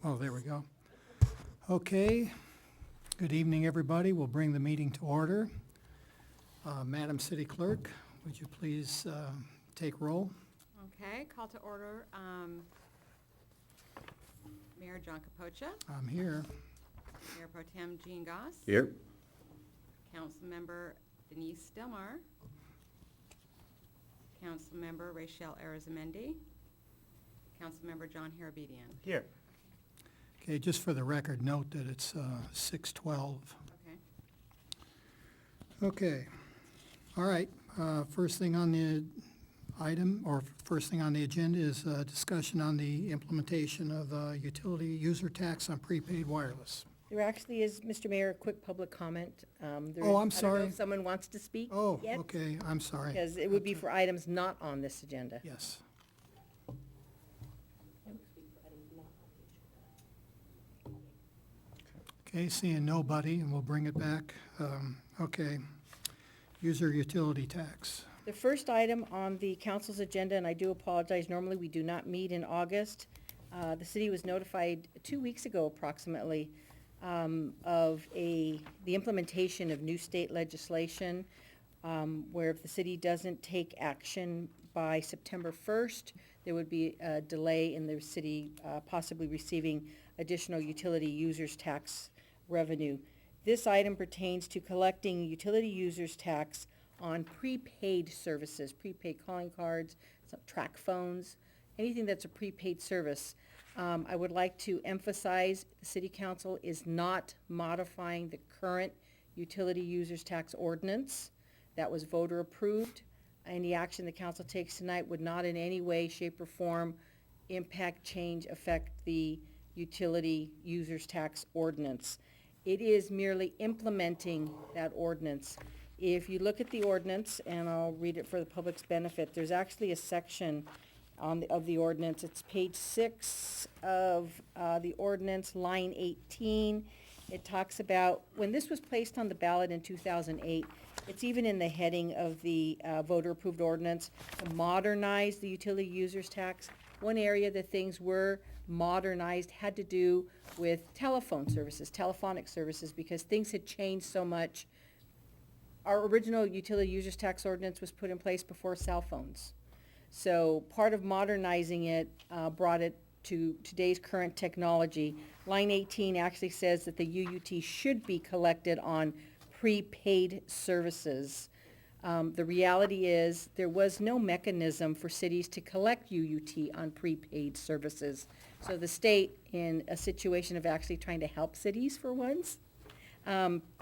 Oh, there we go. Okay. Good evening, everybody. We'll bring the meeting to order. Madam City Clerk, would you please take roll? Okay, call to order. Mayor John Capocha, I'm here. Mayor Pro Tem Jean Goss. Here. Councilmember Denise Delmar. Councilmember Rachel Arizamendi. Councilmember John Harabedian. Here. Okay, just for the record, note that it's 6:12. Okay. Okay. All right. First thing on the item, or first thing on the agenda is discussion on the implementation of the utility user tax on prepaid wireless. There actually is, Mr. Mayor, a quick public comment. Oh, I'm I don't know sorry. if someone wants to speak Oh, yet, okay, I'm sorry. because it would be for items not on this agenda. Yes. Okay, seeing nobody, and we'll bring it back. Okay, user utility tax. The first item on the council's agenda, and I do apologize, normally we do not meet in August. The city was notified 2 weeks ago approximately of the implementation of new state legislation, where if the city doesn't take action by September 1st, there would be a delay in the city possibly receiving additional utility users tax revenue. This item pertains to collecting utility users tax on prepaid services, prepaid calling cards, some track phones, anything that's a prepaid service. I would like to emphasize the city council is not modifying the current utility users tax ordinance that was voter approved. Any action the council takes tonight would not in any way, shape, or form impact, change, affect the utility users tax ordinance. It is merely implementing that ordinance. If you look at the ordinance, and I'll read it for the public's benefit, there's actually a section of the ordinance. It's page 6 of the ordinance, line 18. It talks about, when this was placed on the ballot in 2008, it's even in the heading of the voter-approved ordinance, to modernize the utility users tax. One area that things were modernized had to do with telephone services, telephonic services, because things had changed so much. Our original utility users tax ordinance was put in place before cell phones. So part of modernizing it brought it to today's current technology. Line 18 actually says that the UUT should be collected on prepaid services. The reality is there was no mechanism for cities to collect UUT on prepaid services. So the state, in a situation of actually trying to help cities for once,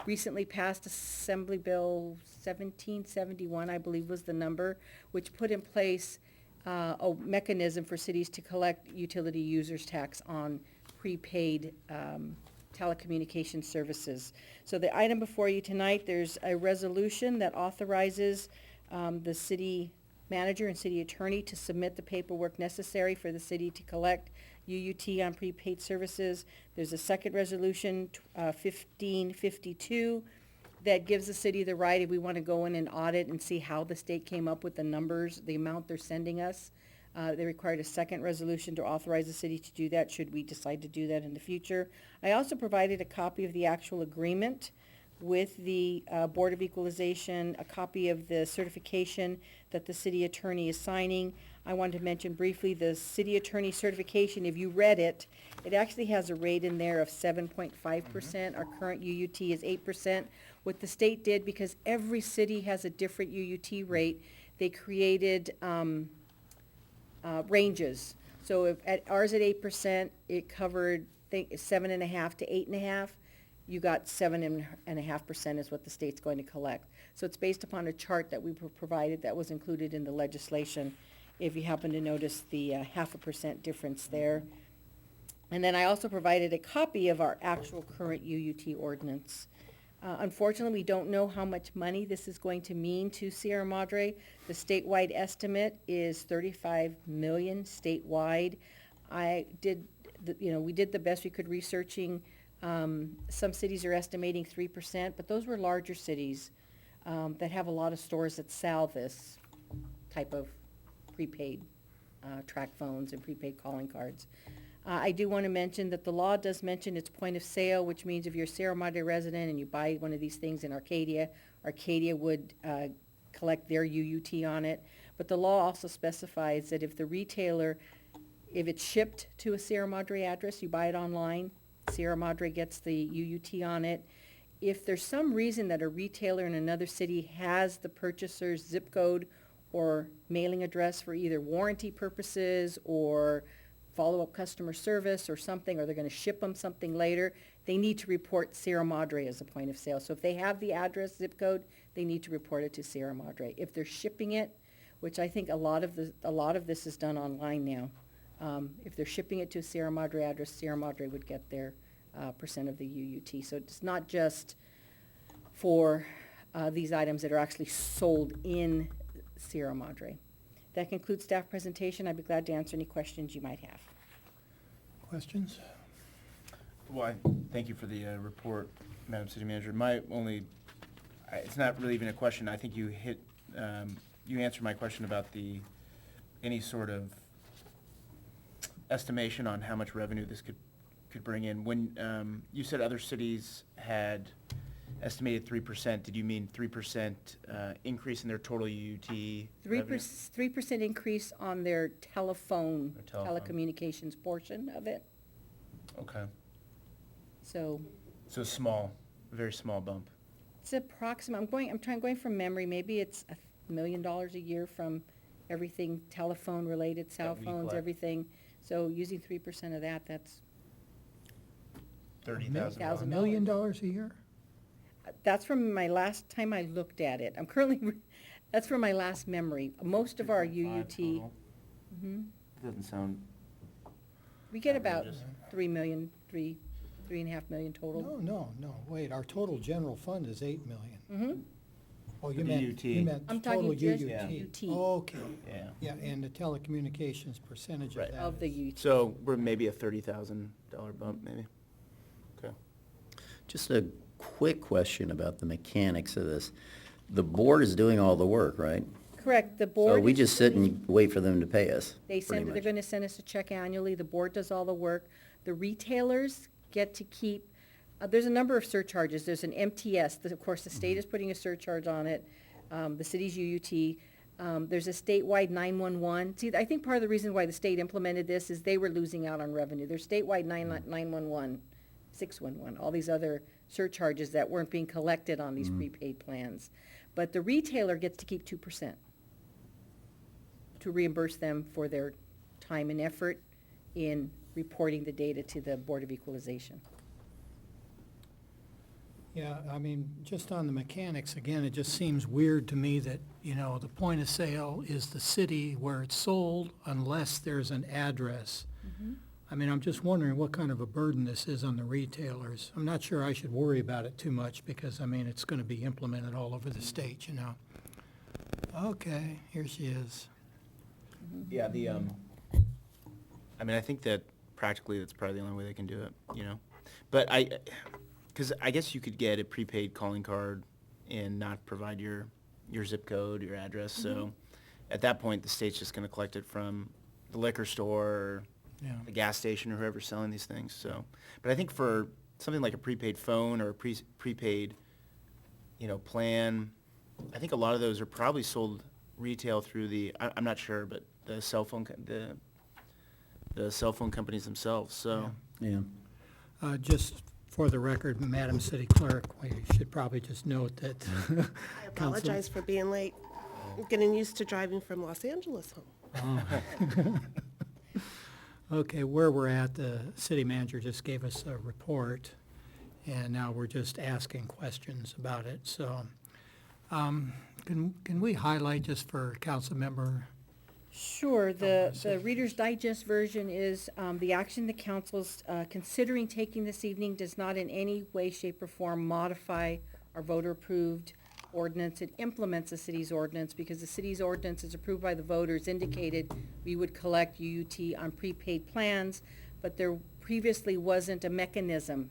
recently passed Assembly Bill 1771, I believe was the number, which put in place a mechanism for cities to collect utility users tax on prepaid telecommunication services. So the item before you tonight, there's a resolution that authorizes the city manager and city attorney to submit the paperwork necessary for the city to collect UUT on prepaid services. There's a second resolution, 1552, that gives the city the right, if we want to go in and audit and see how the state came up with the numbers, the amount they're sending us. They required a second resolution to authorize the city to do that, should we decide to do that in the future. I also provided a copy of the actual agreement with the Board of Equalization, a copy of the certification that the city attorney is signing. I wanted to mention briefly the city attorney certification. If you read it, it actually has a rate in there of 7.5%. Our current UUT is 8%. What the state did, because every city has a different UUT rate, they created ranges. So if at ours at 8%, it covered 7.5 to 8.5. You got 7.5% is what the state's going to collect. So it's based upon a chart that we provided that was included in the legislation. If you happen to notice the 0.5% difference there. And then I also provided a copy of our actual current UUT ordinance. Unfortunately, we don't know how much money this is going to mean to Sierra Madre. The statewide estimate is $35 million statewide. We did the best we could researching. Some cities are estimating 3%, but those were larger cities that have a lot of stores that sell this type of prepaid track phones and prepaid calling cards. I do want to mention that the law does mention it's point of sale, which means if you're a Sierra Madre resident and you buy one of these things in Arcadia, Arcadia would collect their UUT on it. But the law also specifies that if the retailer, if it's shipped to a Sierra Madre address, you buy it online, Sierra Madre gets the UUT on it. If there's some reason that a retailer in another city has the purchaser's zip code or mailing address for either warranty purposes or follow-up customer service or something, or they're going to ship them something later, they need to report Sierra Madre as a point of sale. So if they have the address, zip code, they need to report it to Sierra Madre. If they're shipping it, which I think a lot of this is done online now, if they're shipping it to a Sierra Madre address, Sierra Madre would get their percent of the UUT. So it's not just for these items that are actually sold in Sierra Madre. That concludes staff presentation. I'd be glad to answer any questions you might have. Questions? Well, thank you for the report, Madam City Manager. My only, it's not really even a question. I think you you answered my question about any sort of estimation on how much revenue this could bring in. When you said other cities had estimated 3%, did you mean 3% increase in their total UUT revenue? 3% increase on their telephone, Their telephone. telecommunications portion of it. Okay. So So small, very small bump. it's approximate, I'm going from memory, maybe it's $1 million a year from everything telephone related, cell That we phones, collect. everything. So using 3% of that, that's, $30,000. $1 $1 million a year? that's from my last time I looked at it. I'm currently, that's from my last memory. Most of our 2.5 UUT, total. mhm, Doesn't sound, we get about outrageous. 3.5 million total. No, wait, our total general fund is 8 million. Mm-hmm. Oh, For you the meant, UT. you meant I'm total talking just UUT. UT. Okay, yeah. yeah, and the telecommunications percentage of Right. that. Of the is- UUT. So we're maybe a $30,000 bump, maybe? Okay. Just a quick question about the mechanics of this. The board is doing all the work, right? Correct, the So board. we is just sit doing- and wait for them to pay us, They pretty they're much. gonna send us a check annually, the board does all the work. The retailers get to keep, there's a number of surcharges, there's an MTS, of course, the state is putting a surcharge on it, the city's UUT. There's a statewide 911. See, I think part of the reason why the state implemented this is they were losing out on revenue. There's statewide 911, 611, all these other surcharges that weren't being collected on these prepaid plans. But the retailer gets to keep 2% to reimburse them for their time and effort in reporting the data to the Board of Equalization. Yeah, I mean, just on the mechanics, again, it just seems weird to me that, the point of sale is the city where it's sold unless there's an address. I mean, I'm just wondering what kind of a burden this is on the retailers. I'm not sure I should worry about it too much because, I mean, it's gonna be implemented all over the state, Okay, here she is. Yeah, I mean, I think that practically that's probably the only way they can do it, But because I guess you could get a prepaid calling card and not provide your zip code, your address. So at that point, the state's just going to collect it from the liquor store or Yeah. the gas station or whoever's selling these things. So, but I think for something like a prepaid phone or a prepaid, plan, I think a lot of those are probably sold retail through I'm not sure, but the cell phone the cell phone companies themselves. So. Yeah. Just for the record, Madam City Clerk, we should probably just note that. I apologize for being late. I'm getting used to driving from Los Angeles home. Okay, where we're at, the city manager just gave us a report, and now we're just asking questions about it. So, can we highlight just for council member? Sure, the Reader's Digest version is, the action the council's considering taking this evening does not in any way, shape, or form modify our voter-approved ordinance. It implements the city's ordinance because the city's ordinance is approved by the voters, indicated we would collect UUT on prepaid plans, but there previously wasn't a mechanism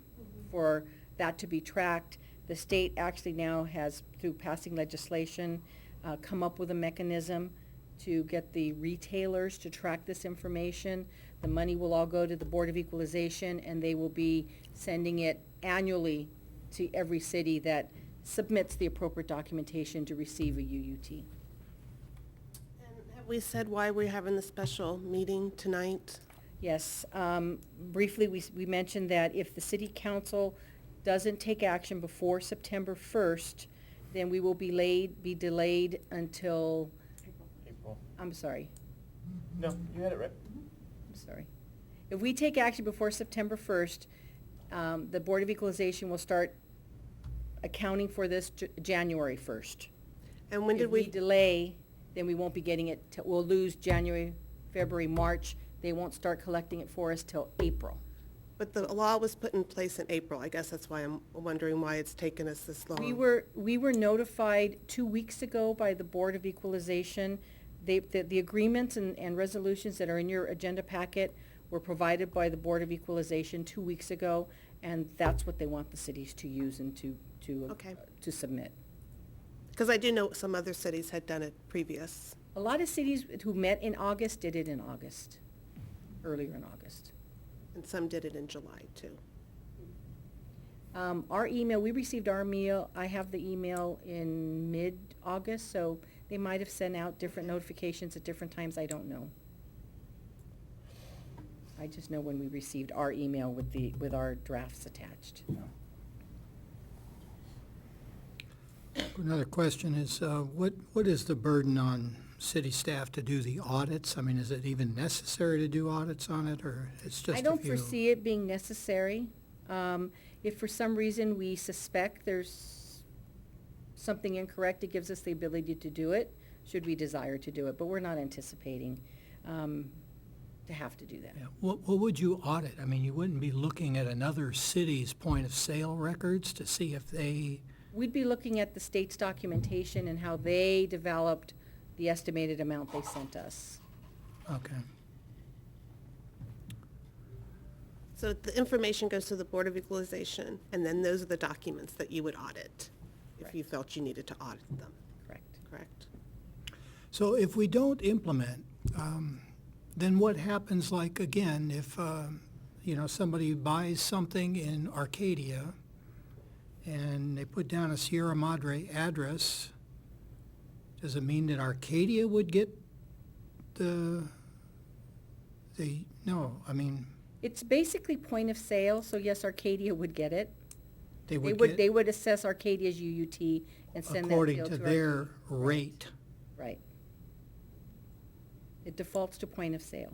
for that to be tracked. The state actually now has, through passing legislation, come up with a mechanism to get the retailers to track this information. The money will all go to the Board of Equalization, and they will be sending it annually to every city that submits the appropriate documentation to receive a UUT. And have we said why we're having the special meeting tonight? Yes, briefly, we mentioned that if the city council doesn't take action before September 1st, then we will be delayed until, April. I'm sorry, No, you had it right. I'm sorry. If we take action before September 1st, the Board of Equalization will start accounting for this January 1st. And when did If we we, delay, then we won't be getting it, we'll lose January, February, March. They won't start collecting it for us till April. but the law was put in place in April. I guess that's why I'm wondering why it's taken us this long. We were notified 2 weeks ago by the Board of Equalization. The agreements and resolutions that are in your agenda packet were provided by the Board of Equalization 2 weeks ago, and that's what they want the cities to use and Okay. to submit. Because I do know some other cities had done it previous. A lot of cities who met in August did it in August, earlier in August. And some did it in July, too. Our email, we received our email, I have the email in mid-August, so they might have sent out different notifications at different times, I don't know. I just know when we received our email with our drafts attached. Another question is, what is the burden on city staff to do the audits? I mean, is it even necessary to do audits on it, or it's just a few? I don't foresee it being necessary. If for some reason we suspect there's something incorrect, it gives us the ability to do it, should we desire to do it, but we're not anticipating to have to do that. Yeah. What would you audit? I mean, you wouldn't be looking at another city's point of sale records to see if they, We'd be looking at the state's documentation and how they developed the estimated amount they sent us. okay. So the information goes to the Board of Equalization, and then those are the documents that you would audit if you felt you needed to audit them, Correct. correct? So if we don't implement, then what happens, like, again, if, somebody buys something in Arcadia and they put down a Sierra Madre address, does it mean that Arcadia would get no, I mean, It's basically point of sale, so yes, Arcadia would get it. they They would would, get they would assess Arcadia's UUT and send that bill according to to Arcadia. their rate. Right. It defaults to point of sale.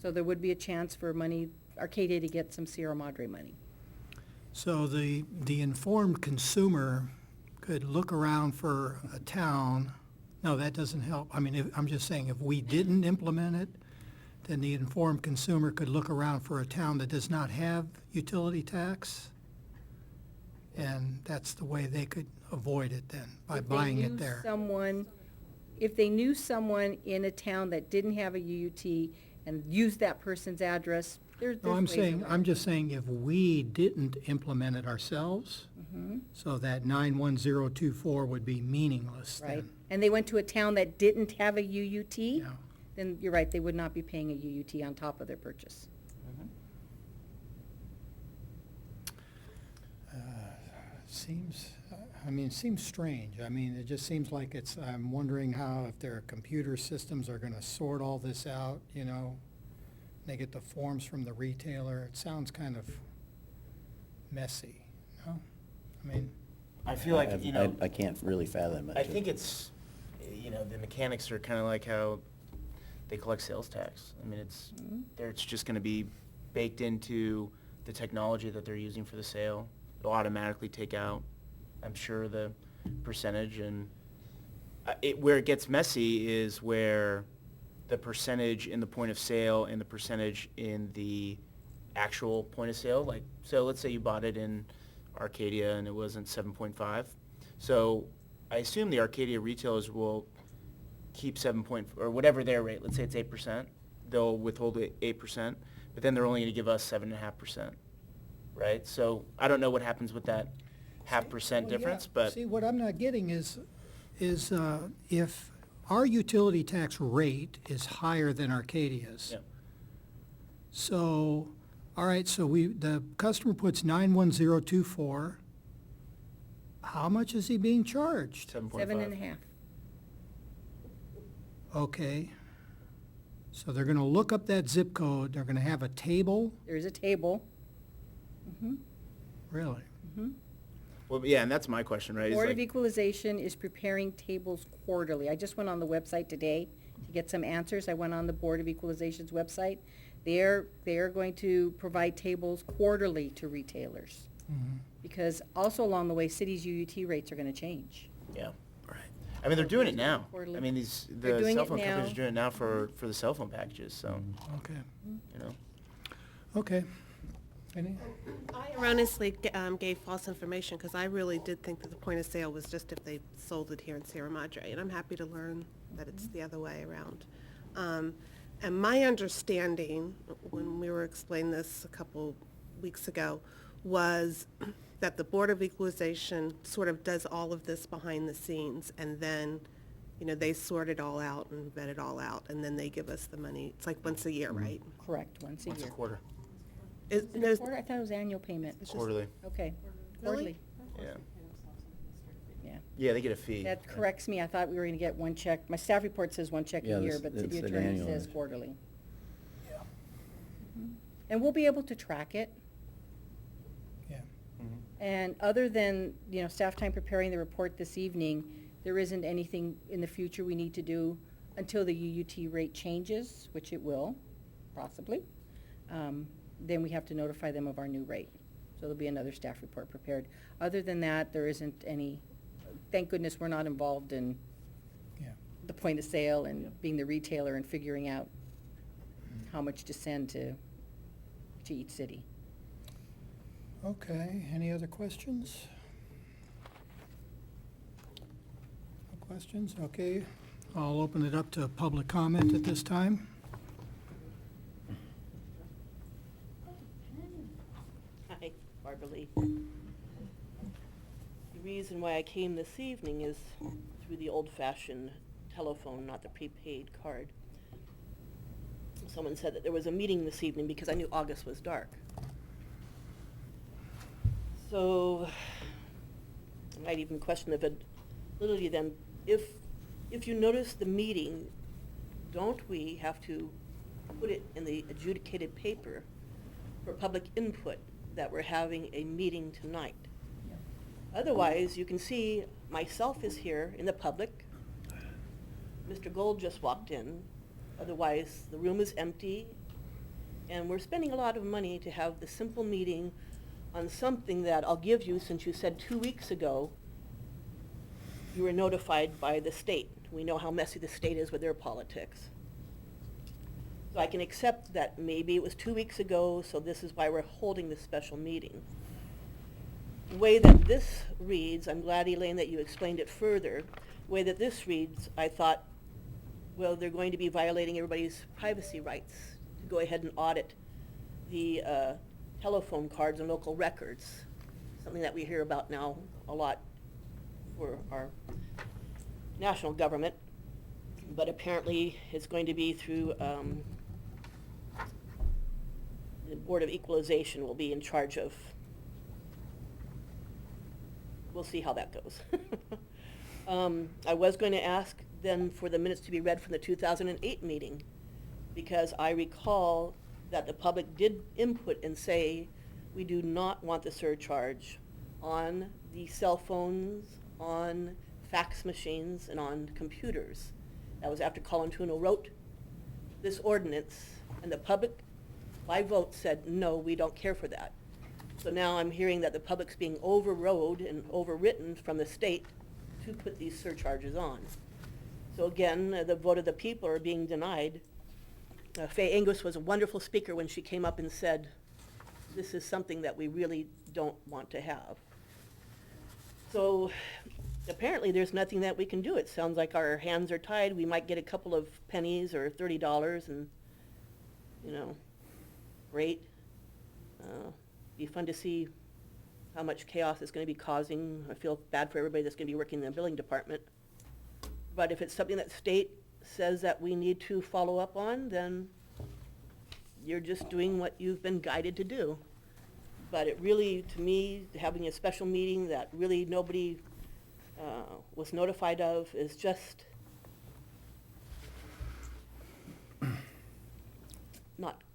So there would be a chance for Arcadia to get some Sierra Madre money. So the informed consumer could look around for a town. No, that doesn't help. I mean, I'm just saying, if we didn't implement it, then the informed consumer could look around for a town that does not have utility tax. And that's the way they could avoid it then, by buying it there. If they knew someone in a town that didn't have a UUT and used that person's address, there's No, ways around I'm it. just saying, if we didn't implement it ourselves, so that 91024 would be meaningless Right. then. And they went to a town that didn't have a UUT, Yeah. then you're right, they would not be paying a UUT on top of their purchase. Seems strange. I mean, it just seems like I'm wondering how, if their computer systems are gonna sort all this out, They get the forms from the retailer. It sounds kind of messy, no? I mean, I feel like, I can't really fathom it. I think it's, the mechanics are kind of like how they collect sales tax. I mean, it's just going to be baked into the technology that they're using for the sale. It'll automatically take out, I'm sure, the percentage, and where it gets messy is where the percentage in the point of sale and the percentage in the actual point of sale, like, so let's say you bought it in Arcadia and it wasn't 7.5. So I assume the Arcadia retailers will keep or whatever their rate, let's say it's 8%, they'll withhold 8%, but then they're only going to give us 7.5%, right? So I don't know what happens with that 0.5% well, yeah. difference, but See, what I'm not getting is if our utility tax rate is higher than Arcadia's. Yeah. So, all right, so the customer puts 91024. How much is he being charged? 7.5. 7.5. Okay. So they're gonna look up that zip code, they're gonna have a table? There is a table. Mhm. Really? Well, yeah, and that's my question, right? is Board of like- Equalization is preparing tables quarterly. I just went on the website today to get some answers. I went on the Board of Equalization's website. They're going to provide tables quarterly to retailers. Because also along the way, cities' UUT rates are gonna change. Yeah. Right. I mean, they're doing it now. Quarterly. I mean, They're the doing cell it phone companies now. are doing it now for the cell phone packages, so, Okay, you know. okay. Any? I erroneously gave false information, because I really did think that the point of sale was just if they sold it here in Sierra Madre, and I'm happy to learn that it's the other way around. And my understanding, when we were explaining this a couple weeks ago, was that the Board of Equalization sort of does all of this behind the scenes, and then, they sort it all out and vet it all out, and then they give us the money. It's like once a year, right? Correct, once a Once a year. quarter, Is- Is it there's- quarter? I thought it was annual payment. quarterly, Okay, Really? quarterly, yeah. yeah. Yeah, they get a fee. That corrects me. I thought we were gonna get one check. My staff report says one check Yeah, a year, this- but it city said attorney annual. says quarterly. And we'll be able to track it. Yeah. And other than, staff time preparing the report this evening, there isn't anything in the future we need to do until the UUT rate changes, which it will, possibly. Then we have to notify them of our new rate. So there'll be another staff report prepared. Other than that, there isn't any, thank goodness we're not involved in Yeah. the point of sale and being the retailer and figuring out how much to send to each city. Okay, any other questions? No questions? Okay, I'll open it up to public comment at this time. Hi, Barbara Lee. The reason why I came this evening is through the old-fashioned telephone, not the prepaid card. Someone said that there was a meeting this evening because I knew August was dark. So, I might even question the validity then. If you notice the meeting, don't we have to put it in the adjudicated paper for public input that we're having a meeting tonight? Otherwise, you can see myself is here in the public. Mr. Gold just walked in. Otherwise, the room is empty. And we're spending a lot of money to have the simple meeting on something that I'll give you, since you said 2 weeks ago you were notified by the state. We know how messy the state is with their politics. So I can accept that maybe it was 2 weeks ago, so this is why we're holding this special meeting. The way that this reads, I'm glad, Elaine, that you explained it further. The way that this reads, I thought, well, they're going to be violating everybody's privacy rights to go ahead and audit the telephone cards and local records, something that we hear about now a lot for our national government. But apparently it's going to be through the Board of Equalization will be in charge of. We'll see how that goes. I was going to ask then for the minutes to be read from the 2008 meeting, because I recall that the public did input and say, we do not want the surcharge on the cell phones, on fax machines, and on computers. That was after Colin Tuno wrote this ordinance, and the public, by vote, said, no, we don't care for that. So now I'm hearing that the public's being overrode and overwritten from the state to put these surcharges on. So again, the vote of the people are being denied. Faye Angus was a wonderful speaker when she came up and said, this is something that we really don't want to have. So apparently there's nothing that we can do. It sounds like our hands are tied. We might get a couple of pennies or $30 and, great. Be fun to see how much chaos it's going to be causing. I feel bad for everybody that's going to be working in the billing department. But if it's something that state says that we need to follow up on, then you're just doing what you've been guided to do. But it really, to me, having a special meeting that really nobody was notified of is just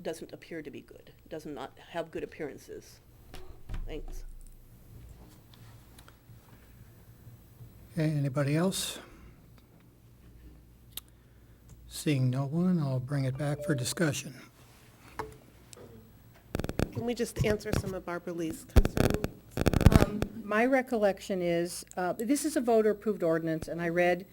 doesn't appear to be good, does not have good appearances. Thanks. Okay, anybody else? Seeing no one, I'll bring it back for discussion. Can we just answer some of Barbara Lee's concerns? My recollection is, this is a voter-approved ordinance, and I read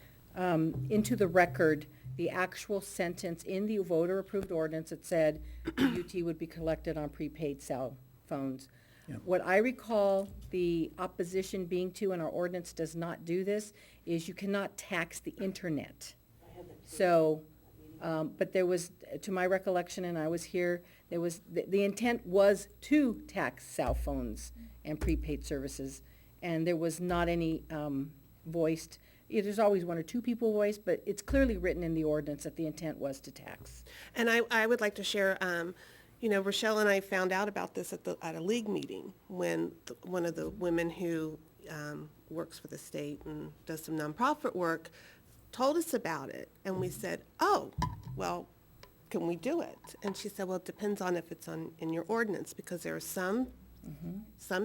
into the record the actual sentence in the voter-approved ordinance. It said the UT would be collected on prepaid cell phones. Yep. What I recall the opposition being to, and our ordinance does not do this, is you cannot tax the internet. So, but there was, to my recollection, and I was here, there was, the intent was to tax cell phones and prepaid services, and there was not any voiced, there's always one or two people voiced, but it's clearly written in the ordinance that the intent was to tax. And I would like to share, Rochelle and I found out about this at a league meeting when one of the women who works for the state and does some nonprofit work told us about it. And we said, oh, well, can we do it? And she said, well, it depends on if it's in your ordinance, because there are some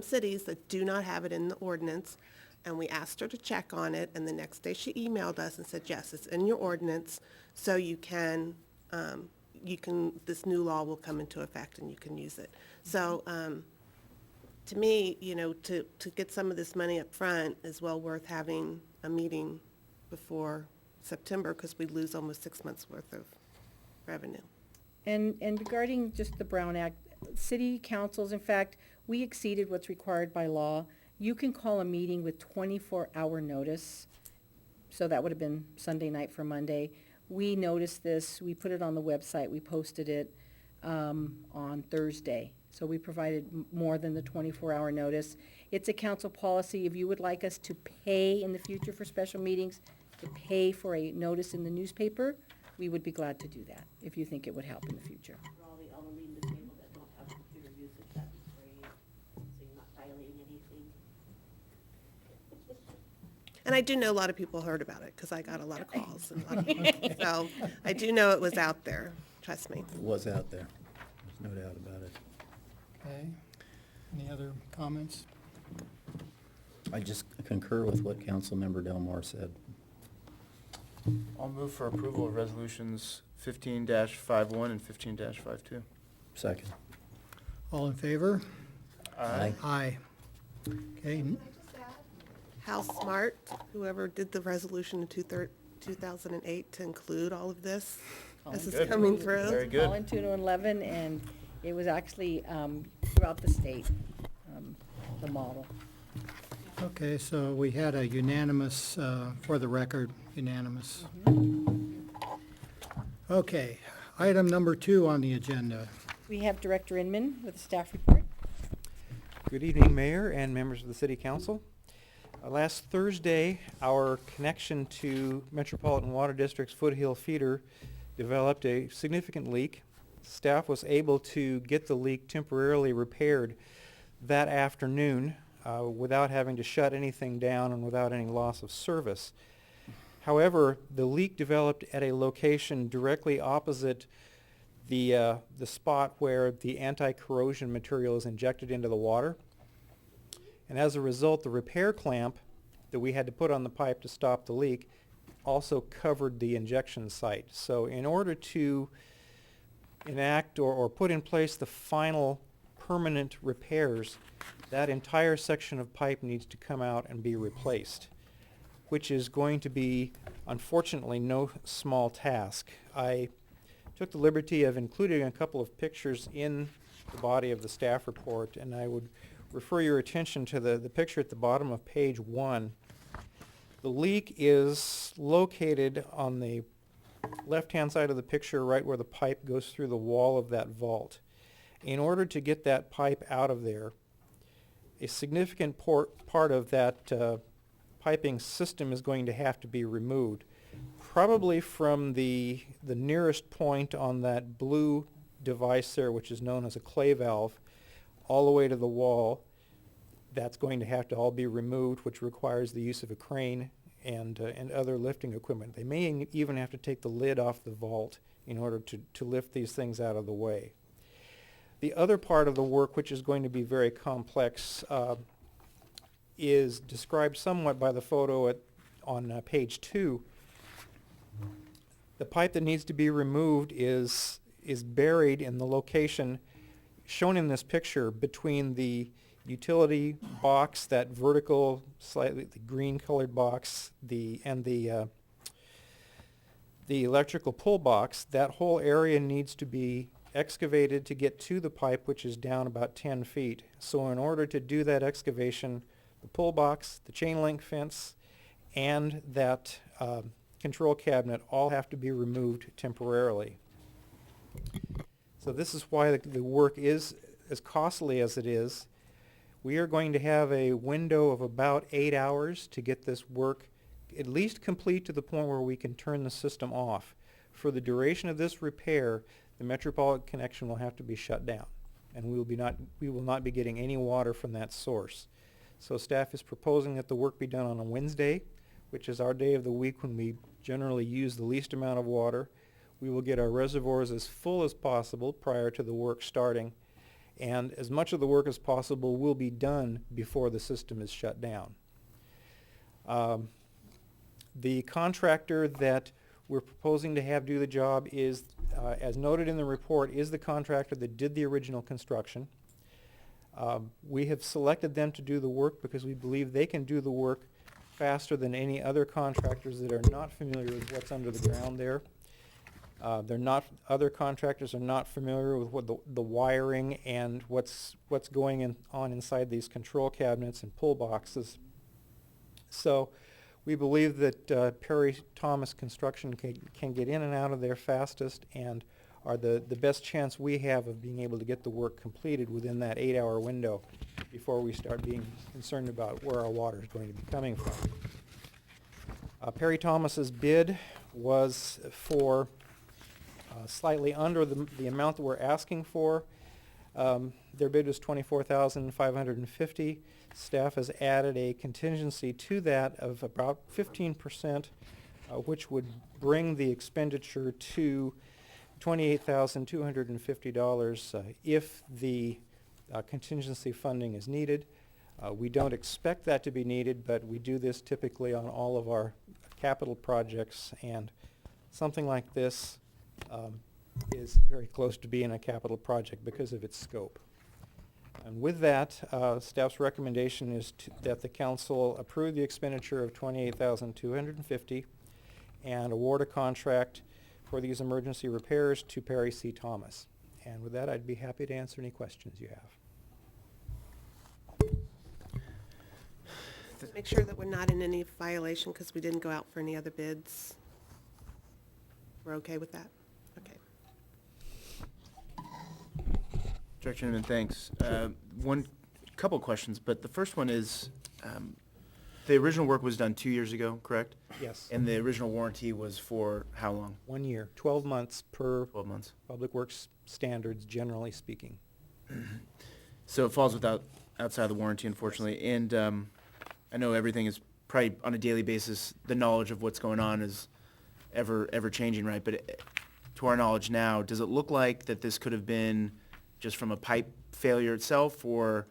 cities that do not have it in the ordinance. And we asked her to check on it, and the next day she emailed us and said, yes, it's in your ordinance, so you can, this new law will come into effect and you can use it. So, to me, to get some of this money up front is well worth having a meeting before September, because we lose almost 6 months' worth of revenue. And regarding just the Brown Act, city councils, in fact, we exceeded what's required by law. You can call a meeting with 24-hour notice, so that would have been Sunday night for Monday. We noticed this, we put it on the website, we posted it on Thursday. So we provided more than the 24-hour notice. It's a council policy. If you would like us to pay in the future for special meetings, to pay for a notice in the newspaper, we would be glad to do that, if you think it would help in the future. For all the elderly and disabled that don't have computer usage, that'd be great, so you're not violating anything. And I do know a lot of people heard about it, because I got a lot of calls. And a lot of so I do know it was out there, trust me. It was out there. There's no doubt about it. Okay, any other comments? I just concur with what Councilmember Delmore said. I'll move for approval of resolutions 15-51 and 15-52. Second. All in favor? Aye. Aye. Okay, How smart, whoever did the resolution in 2008 to include all of this as it's Good. coming through. Very good. Calling 211, and it was actually throughout the state, the model. okay, so we had a unanimous, for the record, unanimous. Okay, item number 2 on the agenda. We have Director Inman with a staff report. Good evening, Mayor and members of the City Council. Last Thursday, our connection to Metropolitan Water District's Foothill feeder developed a significant leak. Staff was able to get the leak temporarily repaired that afternoon without having to shut anything down and without any loss of service. However, the leak developed at a location directly opposite the spot where the anti-corrosion material is injected into the water. And as a result, the repair clamp that we had to put on the pipe to stop the leak also covered the injection site. So in order to enact or put in place the final permanent repairs, that entire section of pipe needs to come out and be replaced, which is going to be, unfortunately, no small task. I took the liberty of including a couple of pictures in the body of the staff report, and I would refer your attention to the picture at the bottom of page 1. The leak is located on the left-hand side of the picture, right where the pipe goes through the wall of that vault. In order to get that pipe out of there, a significant part of that piping system is going to have to be removed. probably from the nearest point on that blue device there, which is known as a clay valve, all the way to the wall. That's going to have to all be removed, which requires the use of a crane and other lifting equipment. They may even have to take the lid off the vault in order to lift these things out of the way. The other part of the work, which is going to be very complex, is described somewhat by the photo on page 2. The pipe that needs to be removed is buried in the location shown in this picture between the utility box, that vertical, slightly green colored box, and the electrical pull box. That whole area needs to be excavated to get to the pipe, which is down about 10 feet. So in order to do that excavation, the pull box, the chain link fence, and that control cabinet all have to be removed temporarily. So this is why the work is as costly as it is. We are going to have a window of about 8 hours to get this work at least complete to the point where we can turn the system off. For the duration of this repair, the Metropolitan connection will have to be shut down, and we will not be getting any water from that source. So staff is proposing that the work be done on a Wednesday, which is our day of the week when we generally use the least amount of water. We will get our reservoirs as full as possible prior to the work starting, and as much of the work as possible will be done before the system is shut down. The contractor that we're proposing to have do the job is, as noted in the report, is the contractor that did the original construction. We have selected them to do the work because we believe they can do the work faster than any other contractors that are not familiar with what's under the ground there. Other contractors are not familiar with what the wiring and what's going on inside these control cabinets and pull boxes. So we believe that Perry Thomas Construction can get in and out of there fastest and are the best chance we have of being able to get the work completed within that 8-hour window before we start being concerned about where our water is going to be coming from. Perry Thomas's bid was for slightly under the amount that we're asking for. Their bid was $24,550. Staff has added a contingency to that of about 15%, which would bring the expenditure to $28,250 if the contingency funding is needed. We don't expect that to be needed, but we do this typically on all of our capital projects, and something like this is very close to being a capital project because of its scope. And with that, staff's recommendation is that the council approve the expenditure of $28,250 and award a contract for these emergency repairs to Perry C. Thomas. And with that, I'd be happy to answer any questions you have. Make sure that we're not in any violation because we didn't go out for any other bids. We're okay with that? Okay. Director Inman, thanks. Couple questions, but the first one is, the original work was done 2 years ago, correct? Yes. And the original warranty was for how long? 1 year, 12 months per 12 months. Public Works standards, generally speaking. So it falls outside the warranty, unfortunately. And I know everything is probably on a daily basis, the knowledge of what's going on is ever changing, right? But to our knowledge now, does it look like that this could have been just from a pipe failure itself, or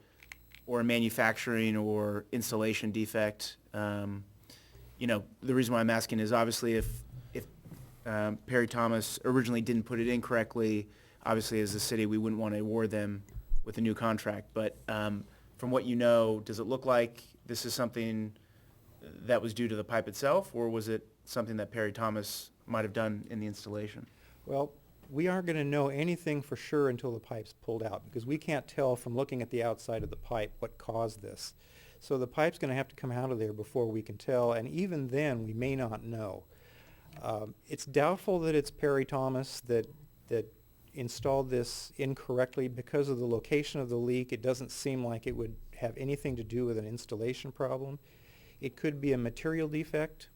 a manufacturing or installation defect? The reason why I'm asking is obviously if Perry Thomas originally didn't put it in correctly, obviously as a city we wouldn't want to award them with a new contract. But from what you know, does it look like this is something that was due to the pipe itself, or was it something that Perry Thomas might have done in the installation? Well, we aren't going to know anything for sure until the pipe's pulled out, because we can't tell from looking at the outside of the pipe what caused this. So the pipe's going to have to come out of there before we can tell, and even then we may not know. It's doubtful that it's Perry Thomas that installed this incorrectly because of the location of the leak. It doesn't seem like it would have anything to do with an installation problem. It could be a material defect.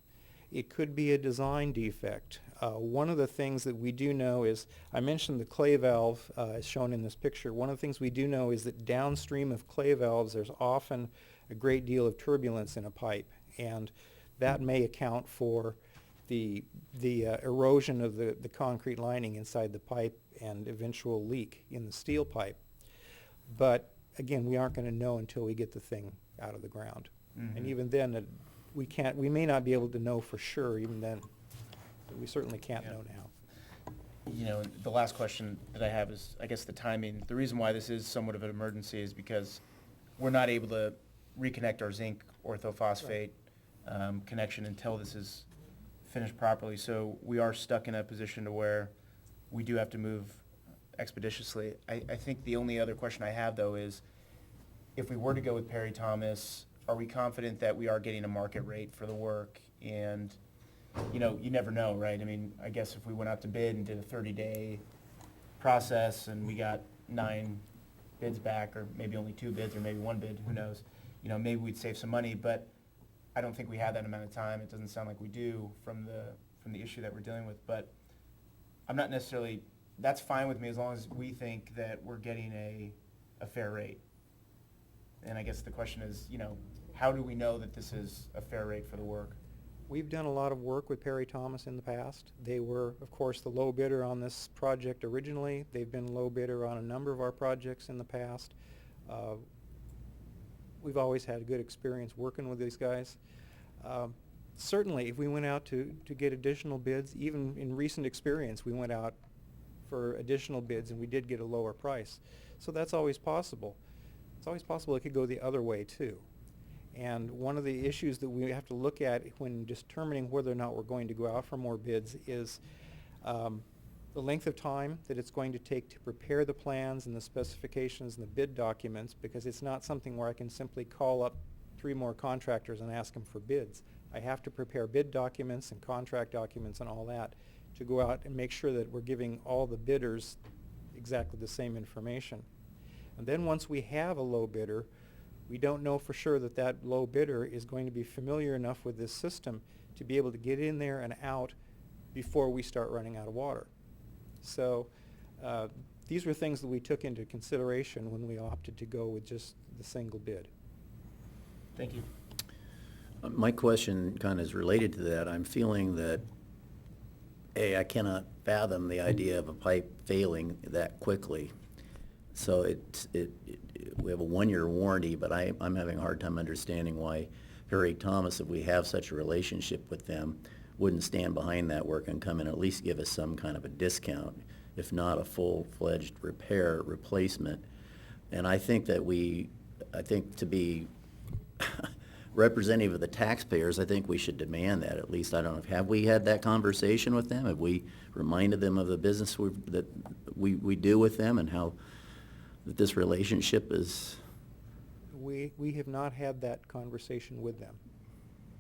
It could be a design defect. One of the things that we do know is, I mentioned the clay valve as shown in this picture. One of the things we do know is that downstream of clay valves, there's often a great deal of turbulence in a pipe, and that may account for the erosion of the concrete lining inside the pipe and eventual leak in the steel pipe. But again, we aren't going to know until we get the thing out of the ground. And even then, we may not be able to know for sure even then. But we certainly can't know now. You know, the last question that I have is, I guess, the timing. The reason why this is somewhat of an emergency is because we're not able to reconnect our zinc orthophosphate connection until this is finished properly. So we are stuck in a position to where we do have to move expeditiously. I think the only other question I have, though, is if we were to go with Perry Thomas, are we confident that we are getting a market rate for the work? And, you know, you never know, right? I mean, I guess if we went out to bid and did a 30-day process and we got 9 bids back, or maybe only 2 bids, or maybe 1 bid, who knows? You know, maybe we'd save some money, but I don't think we have that amount of time. It doesn't sound like we do from the issue that we're dealing with. But I'm not necessarily, that's fine with me as long as we think that we're getting a fair rate. And I guess the question is, you know, how do we know that this is a fair rate for the work? We've done a lot of work with Perry Thomas in the past. They were, of course, the low bidder on this project originally. They've been low bidder on a number of our projects in the past. We've always had a good experience working with these guys. Certainly, if we went out to get additional bids, even in recent experience, we went out for additional bids and we did get a lower price. So that's always possible. It's always possible it could go the other way too. And one of the issues that we have to look at when determining whether or not we're going to go out for more bids is the length of time that it's going to take to prepare the plans and the specifications and the bid documents, because it's not something where I can simply call up 3 more contractors and ask them for bids. I have to prepare bid documents and contract documents and all that to go out and make sure that we're giving all the bidders exactly the same information. And then once we have a low bidder, we don't know for sure that that low bidder is going to be familiar enough with this system to be able to get in there and out before we start running out of water. So these were things that we took into consideration when we opted to go with just the single bid. Thank you. My question kind of is related to that. I'm feeling that, I cannot fathom the idea of a pipe failing that quickly. So we have a 1-year warranty, but I'm having a hard time understanding why Perry Thomas, if we have such a relationship with them, wouldn't stand behind that work and come in and at least give us some kind of a discount, if not a full-fledged replacement. And I think that to be representative of the taxpayers, I think we should demand that. At least, I don't know, have we had that conversation with them? Have we reminded them of the business that we do with them and how that this relationship is? We have not had that conversation with them.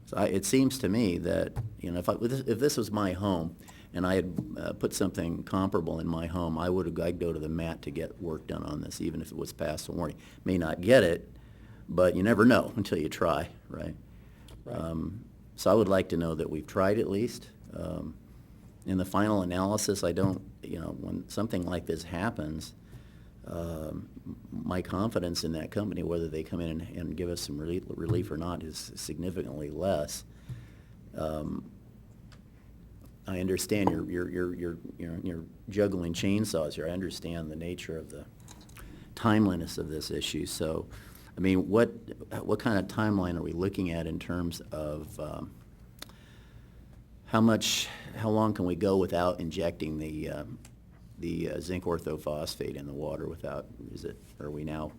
So it seems to me that, you know, if this was my home and I had put something comparable in my home, I'd go to the mat to get work done on this, even if it was past the warranty. May not get it, but you never know until you try, right? Right. So I would like to know that we've tried at least. In the final analysis, I don't, you know, when something like this happens, my confidence in that company, whether they come in and give us some relief or not, is significantly less. I understand you're juggling chainsaws here. I understand the nature of the timeliness of this issue. So, I mean, what kind of timeline are we looking at in terms of how long can we go without injecting the zinc orthophosphate in the water without, are we now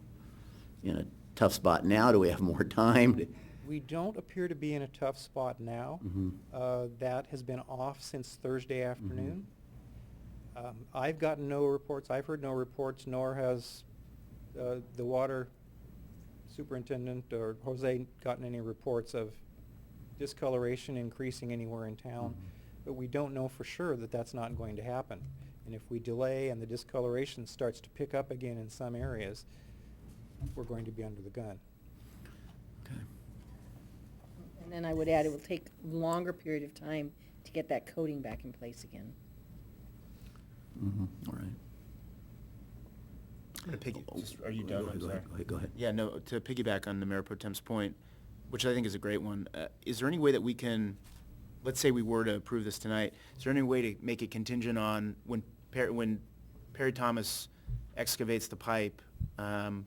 in a tough spot now? Do we have more time? We don't appear to be in a tough spot now. Mhm. That has been off since Thursday afternoon. I've gotten no reports, I've heard no reports, nor has the water superintendent or Jose gotten any reports of discoloration increasing anywhere in town. But we don't know for sure that that's not going to happen. And if we delay and the discoloration starts to pick up again in some areas, we're going to be under the gun. Okay. And then I would add, it will take longer period of time to get that coating back in place again. All right. Are you done? I'm Go sorry. ahead, go ahead. Yeah, no, to piggyback on the Mayor Pro Tem's point, which I think is a great one, is there any way that we can, let's say we were to approve this tonight, is there any way to make it contingent on when Perry Thomas excavates the pipe, and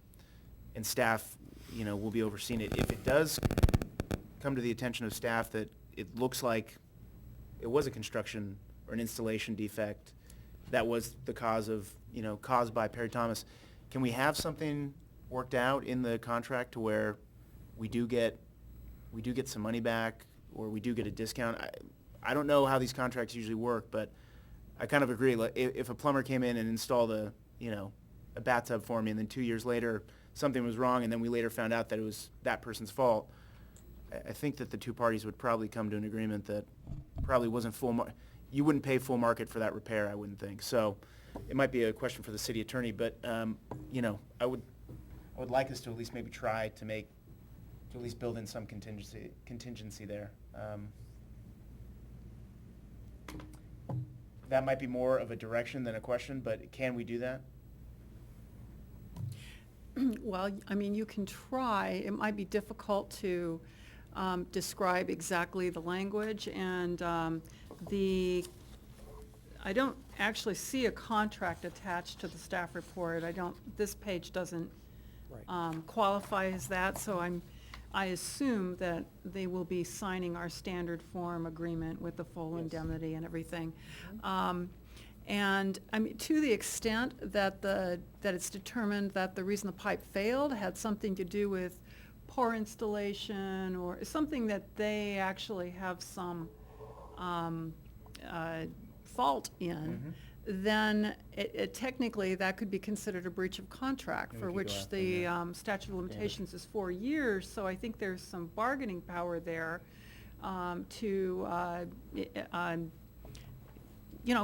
staff, will be overseeing it? If it does come to the attention of staff that it looks like it was a construction or an installation defect that was the cause of, caused by Perry Thomas, can we have something worked out in the contract to where we do get some money back, or we do get a discount? I don't know how these contracts usually work, but I kind of agree. Like, if a plumber came in and installed a bathtub for me, and then 2 years later something was wrong, and then we later found out that it was that person's fault, I think that the two parties would probably come to an agreement that probably wasn't you wouldn't pay full market for that repair, I wouldn't think. So it might be a question for the city attorney, but, I would like us to at least maybe try to at least build in some contingency there. That might be more of a direction than a question, but can we do that? Well, I mean, you can try. It might be difficult to describe exactly the language, and I don't actually see a contract attached to the staff report. This page doesn't Right. qualify as that, so I assume that they will be signing our standard form agreement with the full Yes. indemnity and everything. And, I mean, to the extent that that it's determined that the reason the pipe failed had something to do with poor installation or something that they actually have some fault in, then technically that could be considered a breach of contract, And we for could go which after the them. statute of limitations is 4 years. So I think there's some bargaining power there to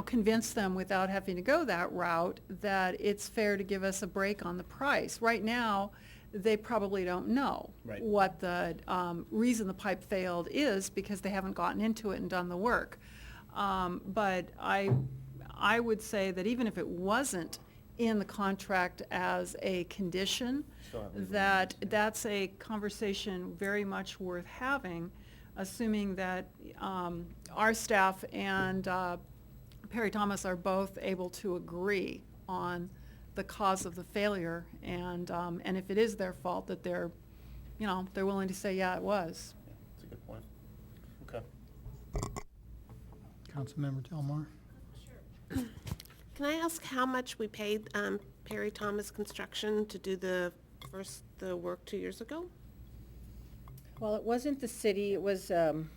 convince them without having to go that route that it's fair to give us a break on the price. Right now, they probably don't know Right. what the reason the pipe failed is, because they haven't gotten into it and done the work. But I would say that even if it wasn't in the contract as a condition, Still have legal that limits, yeah. that's a conversation very much worth having, assuming that our staff and Perry Thomas are both able to agree on the cause of the failure, and if it is their fault, that they're willing to say, yeah, it was. Yeah, that's a good point. Okay. Councilmember Delmar? Can I ask how much we paid Perry Thomas Construction to do the work 2 years ago? Well, it wasn't the city, it was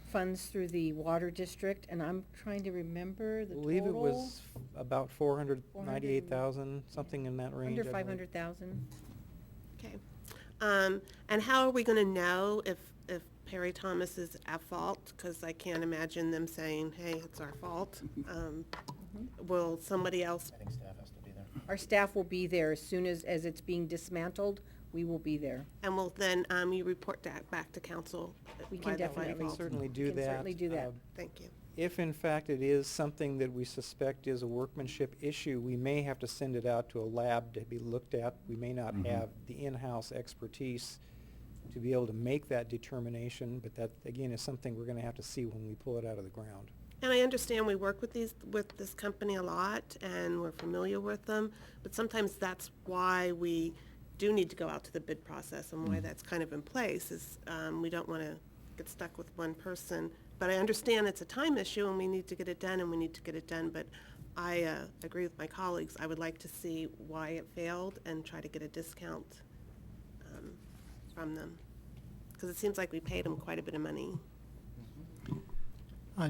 funds through the water district, and I'm trying to remember the I total. believe it was about 498,000, something in that range. Under I believe. 500,000. Okay. And how are we going to know if Perry Thomas is at fault? Because I can't imagine them saying, hey, it's our fault. Will somebody else? I think staff has to be there. Our staff will be there as soon as it's being dismantled, we will be there. And will then you report that back to council? We why can they're definitely- involved? Certainly We do can that. certainly do that. Thank you. If in fact it is something that we suspect is a workmanship issue, we may have to send it out to a lab to be looked at. We may not have the in-house expertise to be able to make that determination, but that, again, is something we're gonna have to see when we pull it out of the ground. And I understand we work with this company a lot, and we're familiar with them, but sometimes that's why we do need to go out to the bid process, and why that's kind of in place, is we don't want to get stuck with one person. But I understand it's a time issue, and we need to get it done, but I agree with my colleagues. I would like to see why it failed and try to get a discount from them, because it seems like we paid them quite a bit of money.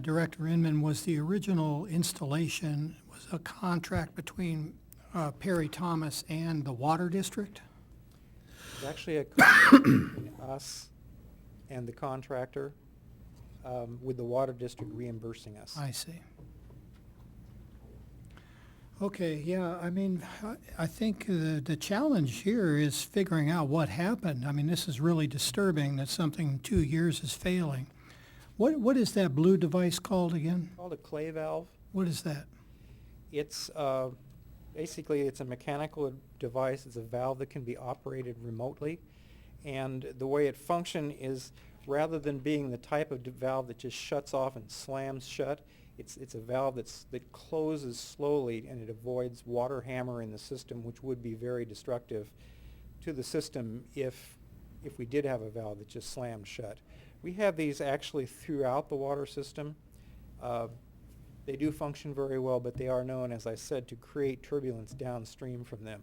Director Inman, was the original installation, was a contract between Perry Thomas and the Water District? It's actually a contract between us and the contractor, with the water district reimbursing us. I see. Okay, yeah, I mean, I think the challenge here is figuring out what happened. I mean, this is really disturbing that something in 2 years is failing. What is that blue device called again? Called a clay valve. What is that? It's, basically, it's a mechanical device. It's a valve that can be operated remotely. And the way it functions is, rather than being the type of valve that just shuts off and slams shut, it's a valve that closes slowly, and it avoids water hammer in the system, which would be very destructive to the system if we did have a valve that just slammed shut. We have these actually throughout the water system. They do function very well, but they are known, as I said, to create turbulence downstream from them,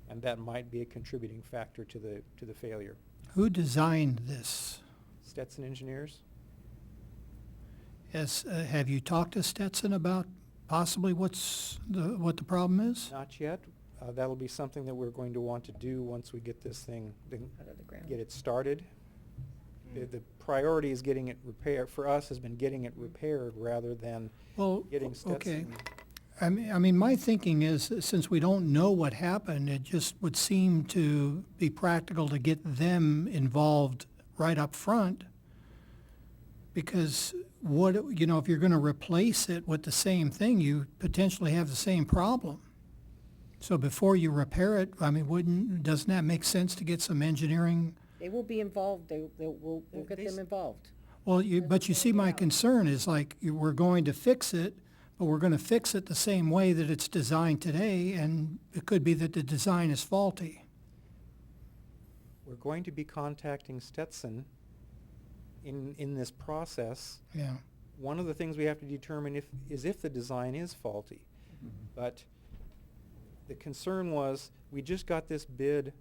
and that might be a contributing factor to the failure. Who designed this? Stetson engineers? Have you talked to Stetson about possibly what the problem is? Not yet. That'll be something that we're going to want to do once we get this thing, Out of the ground. get it started. The priority is getting it repaired, for us, has been getting it repaired rather than Well, getting okay. Stetson. I mean, my thinking is, that since we don't know what happened, it just would seem to be practical to get them involved right up front. Because if you're gonna replace it with the same thing, you potentially have the same problem. So before you repair it, I mean, doesn't that make sense to get some engineering? They will be involved, we'll get They them s- involved. Well, but you see, my concern is like, we're going to fix it, but we're gonna fix it the same way that it's designed today, and it could be that the design is faulty. We're going to be contacting Stetson in this process. Yeah, One of the things we have to determine is if the design is faulty. But the concern was, we just got this bid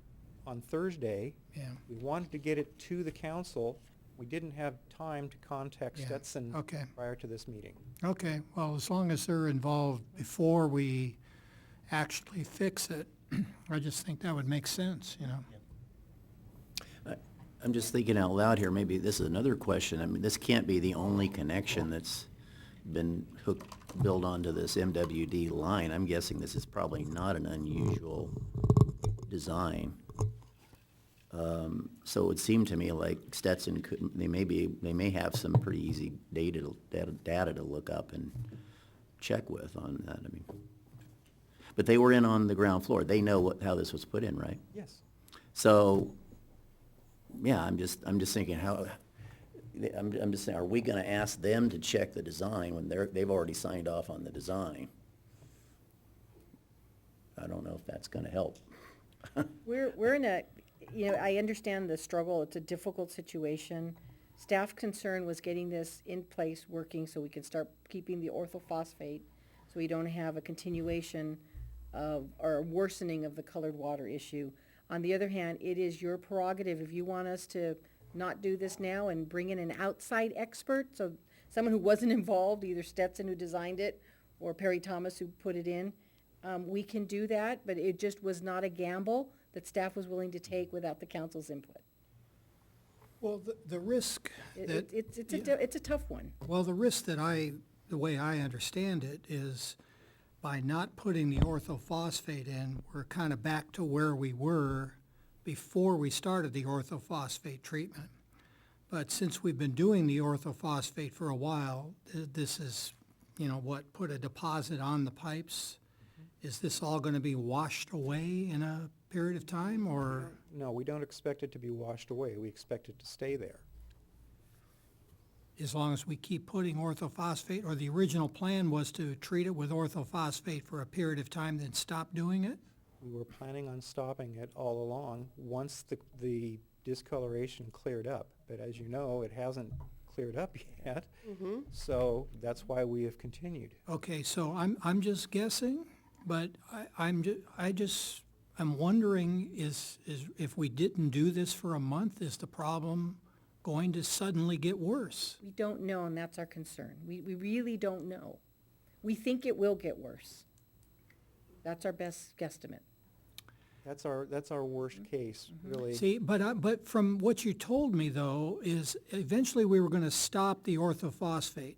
on Thursday. yeah, We wanted to get it to the council. We didn't have time to contact Yeah, Stetson okay. prior to this meeting. okay, well, as long as they're involved before we actually fix it, I just think that would make sense, I'm just thinking out loud here, maybe this is another question. I mean, this can't be the only connection that's been built onto this MWD line. I'm guessing this is probably not an unusual design. So it would seem to me like Stetson they may have some pretty easy data to look up and check with on that, I mean. But they were in on the ground floor. They know how this was put in, right? Yes. So, yeah, I'm just thinking I'm just saying, are we gonna ask them to check the design when they've already signed off on the design? I don't know if that's gonna help. We're in I understand the struggle, it's a difficult situation. Staff concern was getting this in place, working, so we can start keeping the orthophosphate, so we don't have a continuation of, or a worsening of the colored water issue. On the other hand, it is your prerogative, if you want us to not do this now and bring in an outside expert, so someone who wasn't involved, either Stetson who designed it, or Perry Thomas who put it in, we can do that, but it just was not a gamble that staff was willing to take without the council's input. Well, the risk that. It's a tough one. Well, the risk the way I understand it is, by not putting the orthophosphate in, we're kind of back to where we were before we started the orthophosphate treatment. But since we've been doing the orthophosphate for a while, this is, put a deposit on the pipes. Is this all gonna be washed away in a period of time, or? No, we don't expect it to be washed away. We expect it to stay there. As long as we keep putting orthophosphate, or the original plan was to treat it with orthophosphate for a period of time, then stop doing it? We were planning on stopping it all along once the discoloration cleared up. But as you know, it hasn't cleared up yet. So that's why we have continued. Okay, so I'm just guessing, but I'm wondering is if we didn't do this for a month, is the problem going to suddenly get worse? We don't know, and that's our concern. We really don't know. We think it will get worse. That's our best guesstimate. That's our worst case, really. See, but from what you told me, though, is eventually we were gonna stop the orthophosphate.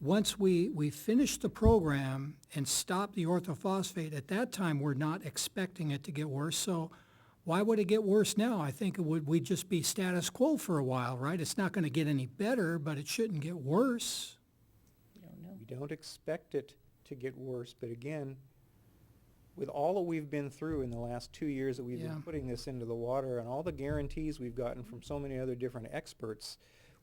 Once we finished the program and stopped the orthophosphate, at that time, we're not expecting it to get worse. So why would it get worse now? I think we'd just be status quo for a while, right? It's not gonna get any better, but it shouldn't get worse. We don't expect it to get worse, but again, with all that we've been through in the last 2 years that we've Yeah. been putting this into the water and all the guarantees we've gotten from so many other different experts,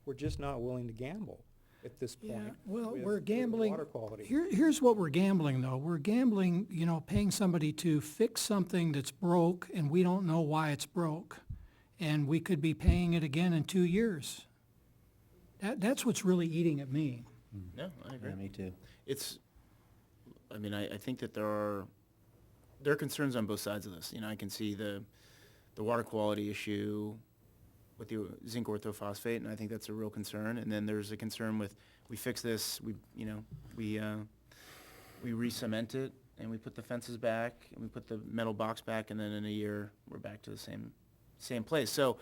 we're just not willing to gamble at this Yeah, point. well, with we're the gambling. water quality. Here's what we're gambling, though. We're gambling, paying somebody to fix something that's broke, and we don't know why it's broke. And we could be paying it again in 2 years. That's what's really eating at me. No, I agree. Yeah, me too. I think that there are concerns on both sides of this. I can see the water quality issue with the zinc orthophosphate, and I think that's a real concern. And then there's a concern with, we fix this, we re-cement it, and we put the fences back, and we put the metal box back, and then in a year, we're back to the same place. So,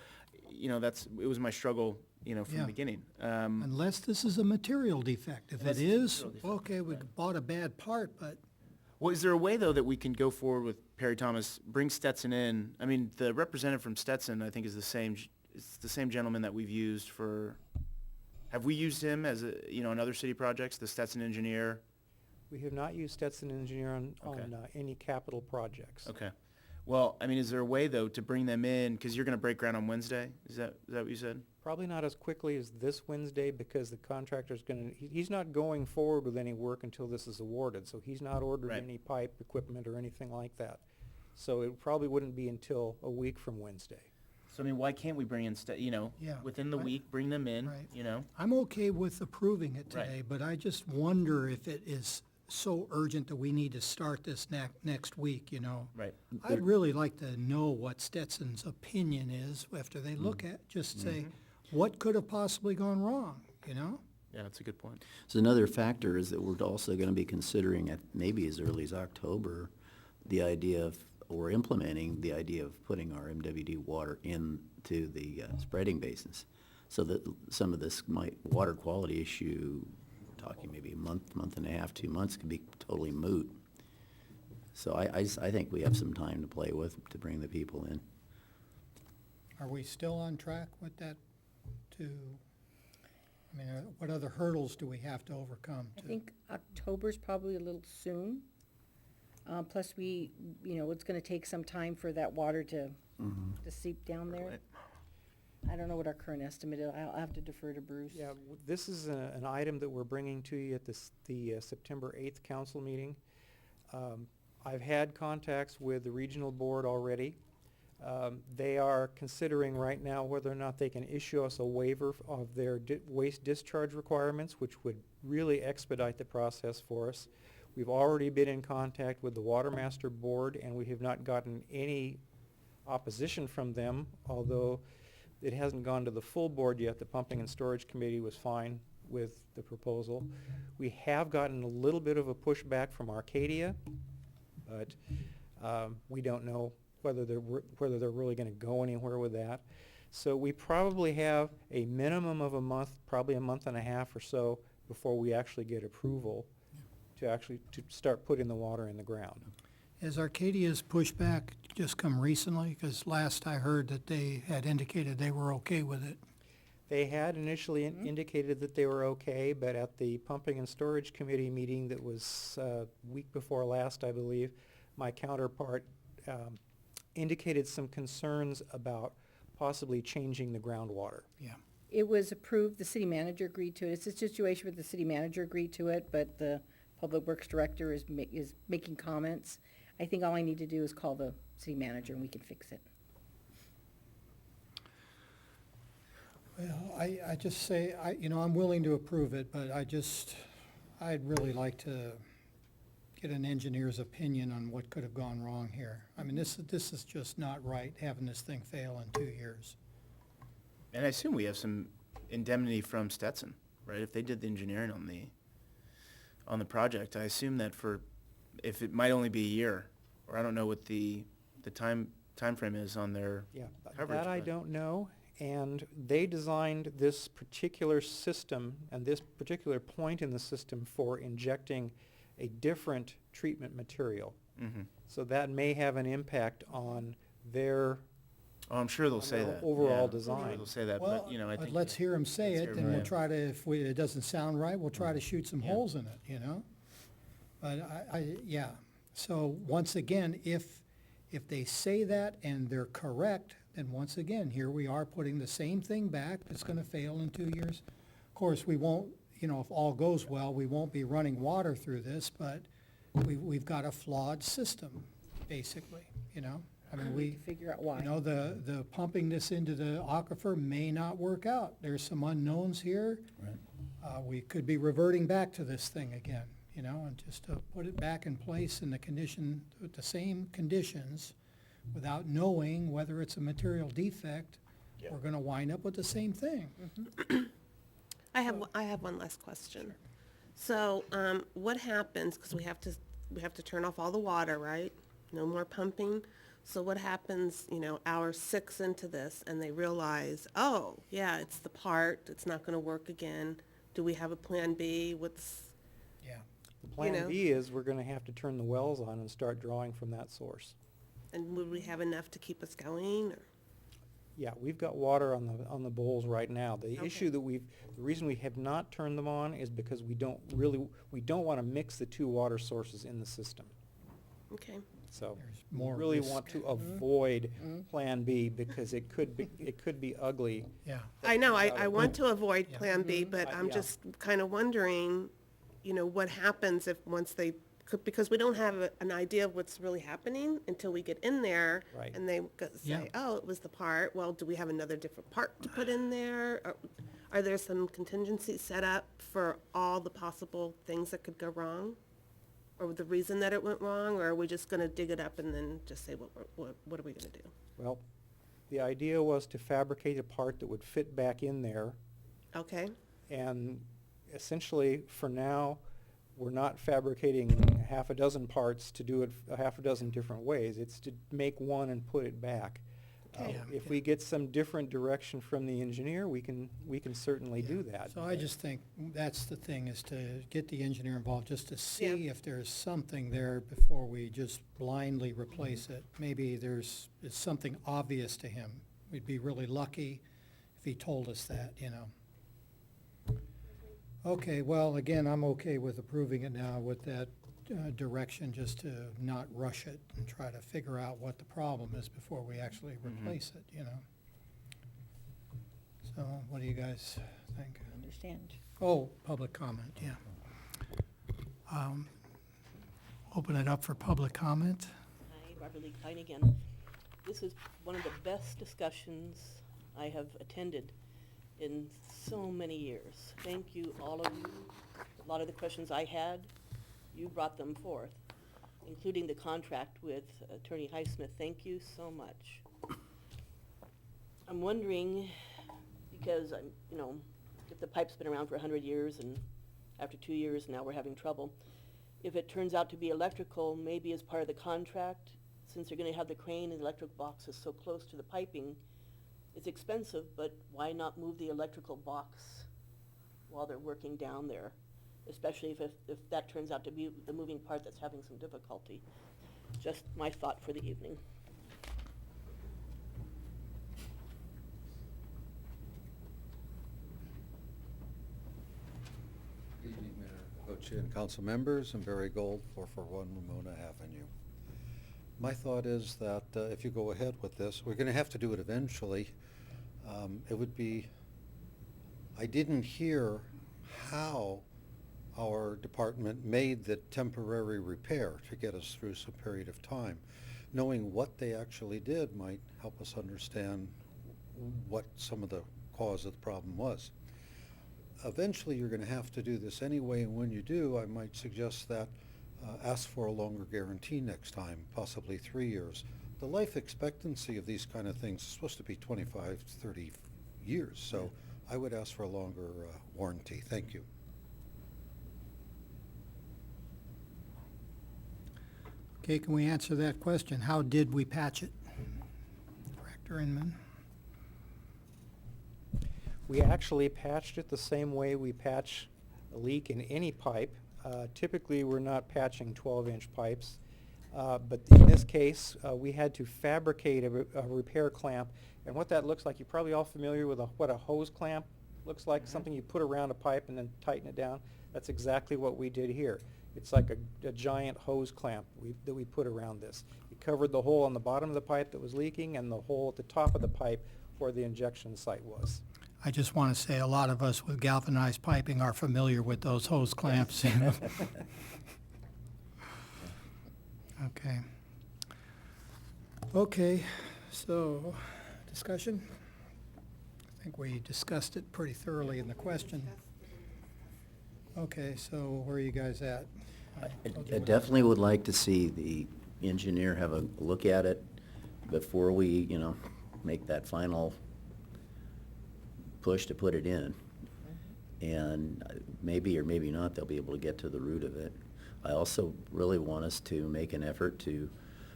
it was my struggle, from Yeah. the beginning. Unless this is a material defect. If Unless it it's a is, material defect, okay, we right. bought a bad part, but Well, is there a way, though, that we can go forward with Perry Thomas, bring Stetson in? I mean, the representative from Stetson, I think, is the same gentleman that we've used have we used him as in other city projects, the Stetson engineer? We have not used Stetson Engineer on Okay. any capital projects. Okay. Well, is there a way, though, to bring them in, because you're going to break ground on Wednesday? Is that what you said? Probably not as quickly as this Wednesday because the contractor's he's not going forward with any work until this is awarded, so he's not ordered Right. any pipe equipment or anything like that. So it probably wouldn't be until a week from Wednesday. So, why can't we bring in, Yeah, within the right. week, bring them in, Right. I'm okay with approving it Right. today, but I just wonder if it is so urgent that we need to start this next week, Right. I'd really like to know what Stetson's opinion is after they look Mm-hmm. at, just say, what could have possibly gone wrong, Yeah, that's a good point. So another factor is that we're also going to be considering at maybe as early as October, the idea of, or implementing the idea of putting our MWD water into the spreading basins. So that some of this water quality issue, we're talking maybe a month and a half, 2 months, could be totally moot. So I think we have some time to play with to bring the people in. Are we still on track with that what other hurdles do we have to overcome? I think October's probably a little soon. Plus it's gonna take some time for that water to seep down there. Right. I don't know what our current estimate is. I'll have to defer to Bruce. Yeah, this is an item that we're bringing to you at the September 8th council meeting. I've had contacts with the regional board already. They are considering right now whether or not they can issue us a waiver of their waste discharge requirements, which would really expedite the process for us. We've already been in contact with the Water Master Board, and we have not gotten any opposition from them, although it hasn't gone to the full board yet. The Pumping and Storage Committee was fine with the proposal. We have gotten a little bit of a pushback from Arcadia, but we don't know whether they're really going to go anywhere with that. So we probably have a minimum of a month, probably a month and a half or so, before we actually get approval to start putting the water in the ground. Has Arcadia's pushback just come recently? Because last I heard that they had indicated they were okay with it. They had initially indicated that they were okay, but at the Pumping and Storage Committee meeting that was week before last, I believe, my counterpart indicated some concerns about possibly changing the groundwater. Yeah. It was approved, the city manager agreed to it. It's a situation where the city manager agreed to it, but the Public Works Director is making comments. I think all I need to do is call the city manager and we can fix it. Well, I just say, I'm willing to approve it, but I'd really like to get an engineer's opinion on what could have gone wrong here. This is just not right, having this thing fail in 2 years. And I assume we have some indemnity from Stetson, right? If they did the engineering on the project, I assume that if it might only be a year, or I don't know what the time frame is on their Yeah, coverage. that I but- don't know. And they designed this particular system and this particular point in the system for injecting a different treatment material. Mhm. So that may have an impact on their Oh, I'm sure they'll say that. overall yeah. I'm sure design. they'll say that, Well, but, you know, I think. let's hear them say let's it, hear and 'em, we'll yeah. try to, if it doesn't sound right, we'll try to shoot some Yeah. holes in it, you know? But yeah. So once again, if they say that and they're correct, then once again, here we are putting the same thing back that's gonna fail in 2 years. Of course, we won't, you know, if all goes well, we won't be running water through this, but we've got a flawed system, basically, you know? I mean, We need to figure out why. you know, the pumping this into the aquifer may not work out. There's some unknowns here. Right. We could be reverting back to this thing again, you know, and just to put it back in place in the condition, with the same conditions, without knowing whether it's a material defect, we're gonna wind up with the same thing. I have one last question. So, what happens, because we have to turn off all the water, right? No more pumping. So what happens, you know, hour 6 into this, and they realize, oh, yeah, it's the part, it's not gonna work again. Do we have a plan B? Yeah. The plan know. B is we're gonna have to turn the wells on and start drawing from that source. And would we have enough to keep us going, or? Yeah, we've got water on the bowls right now. The Okay. issue that the reason we have not turned them on is because we don't wanna mix the two water sources in the system. Okay. So, There's we more really risk. want to avoid Plan B because it could be ugly. Yeah. I know, I want to avoid Yeah. Plan B, but I'm Yeah. just kind of wondering, you know, what happens if once they, because we don't have an idea of what's really happening until we get in there. Right. And they Yeah. say, oh, it was the part. Well, do we have another different part to put in there? Or are there some contingencies set up for all the possible things that could go wrong? Or the reason that it went wrong? Or are we just going to dig it up and then just say, what are we going to do? Well, the idea was to fabricate a part that would fit back in there. Okay, And essentially, for now, we're not fabricating half a dozen parts to do it a half a dozen different ways. It's to make one and put it back. Okay. Yeah. If we get some different direction from the engineer, we can certainly do that. So I just think that's the thing, is to get the engineer involved, just to see if there's something there before we just blindly replace it. Maybe it's something obvious to him. We'd be really lucky if he told us that, you know. Okay, well, again, I'm okay with approving it now with that direction, just to not rush it and try to figure out what the problem is before we actually replace it, you know. So what do you guys think? Understand. Oh, public comment, yeah. Open it up for public comment. Hi, Barbara Lee Klein again. This is one of the best discussions I have attended in so many years. Thank you, all of you. A lot of the questions I had, you brought them forth, including the contract with Attorney Highsmith. Thank you so much. I'm wondering, because if the pipe's been around for 100 years and after 2 years now we're having trouble, if it turns out to be electrical, maybe as part of the contract, since they're going to have the crane and the electric boxes so close to the piping, it's expensive, but why not move the electrical box while they're working down there? Especially if that turns out to be the moving part that's having some difficulty. Just my thought for the evening. Good evening, Mayor Coach and council members, and Barry Gold, 441 Ramona Avenue. My thought is that if you go ahead with this, we're going to have to do it eventually. It would be, I didn't hear how our department made the temporary repair to get us through some period of time. Knowing what they actually did might help us understand what some of the cause of the problem was. Eventually, you're going to have to do this anyway, and when you do, I might suggest that ask for a longer guarantee next time, possibly 3 years. The life expectancy of these kind of things is supposed to be 25 to 30 years, so I would ask for a longer warranty. Thank you. Okay, can we answer that question? How did we patch it? Director Inman? We actually patched it the same way we patch a leak in any pipe. Typically, we're not patching 12-inch pipes. But in this case, we had to fabricate a repair clamp. And what that looks like, you're probably all familiar with what a hose clamp looks like, something you put around a pipe and then tighten it down. That's exactly what we did here. It's like a giant hose clamp that we put around this. It covered the hole on the bottom of the pipe that was leaking and the hole at the top of the pipe where the injection site was. I just want to say a lot of us with galvanized piping are familiar with those hose clamps. You know? Okay. Okay, so discussion? I think we discussed it pretty thoroughly in the question. Okay, so where are you guys at? I definitely would like to see the engineer have a look at it before we, make that final push to put it in. And maybe or maybe not, they'll be able to get to the root of it. I also really want us to make an effort to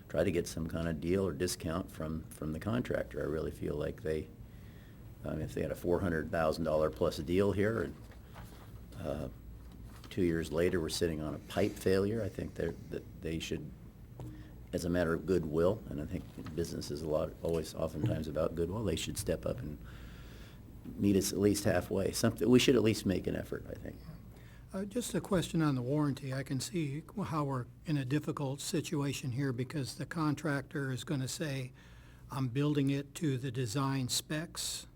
try to get some kind of deal or discount from the contractor. I really feel like if they had a $400,000 plus deal here, and 2 years later we're sitting on a pipe failure, I think that they should, as a matter of goodwill, and I think business is oftentimes about goodwill, they should step up and meet us at least halfway. We should at least make an effort, I think. Just a question on the warranty. I can see how we're in a difficult situation here because the contractor is going to say, I'm building it to the design specs.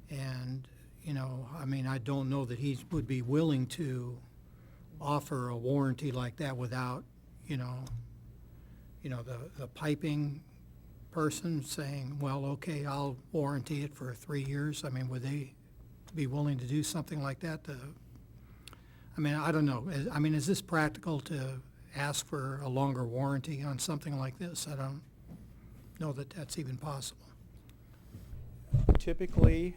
And, I don't know that he would be willing to offer a warranty like that without, the piping person saying, well, okay, I'll warranty it for 3 years. Would they be willing to do something like that? I don't know. Is this practical to ask for a longer warranty on something like this? I don't know that that's even possible. Typically,